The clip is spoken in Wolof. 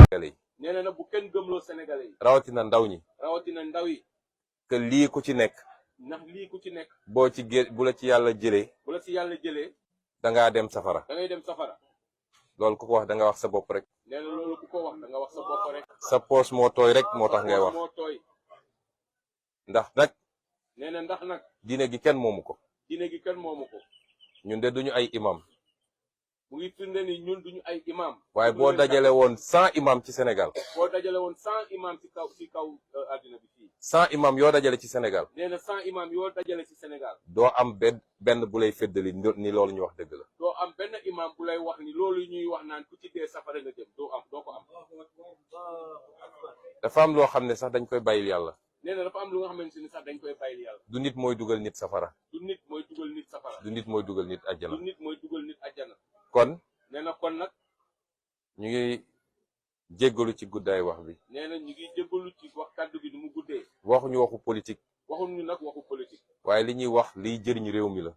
Sénégalais yi. nee na bu kenn gëmloo Sénégalais yi. rawatina ndaw ñi. rawatina ndaw yi. que lii ku ci nekk. ndax lii ku ci nekk. boo ci bu la ci yàlla jëlee. bu la ci yàlla jëlee. da ngaa dem safara. da ngay dem safara. loolu ku ko wax da nga wax sa bopp rek. nee na loolu ku ko wax da nga wax sa bopp rek. sa poos moo tooy rek moo tax ngay wax. moo tooy. ndax nag. nee na ndax nag. diine gi kenn moomu ko. diine gi kenn moomu ko. ñun de duñu ay imam. mu ngi firnde ni ñun duñu ay imam. waaye boo dajale woon 100 imam ci Sénégal. boo dajale woon 100 imam ci kaw àddina bi fii. 100 imam yoo dajale ci Sénégal. nee na 100 imam yoo dajale ci Sénégal. doo am benn bu lay feddali ni loolu ñu wax dëgg la. doo am benn imam bu lay wax ni loolu ñuy wax naan ku ci dee safara nga jëm doo ko am. dafa am loo xam ne sax dañ koy bàyyil yàlla. nee na dafa am lu nga xamante ni sax dañ koy bàyyil yàlla. du nit mooy dugal nit safara. du nit mooy dugal nit safara. du nit mooy dugal nit àjjana. du nit mooy dugal nit àjjana. kon. nee na kon nag. ñu ngi jéggalu ci guddaay wax bi. nee na ñu ngi jéggalu ci wax kàddu bi ni mu guddee. waxuñu waxu politique. waxuñu nag waxu politique. waaye li ñuy wax liy jëriñ réew mi la.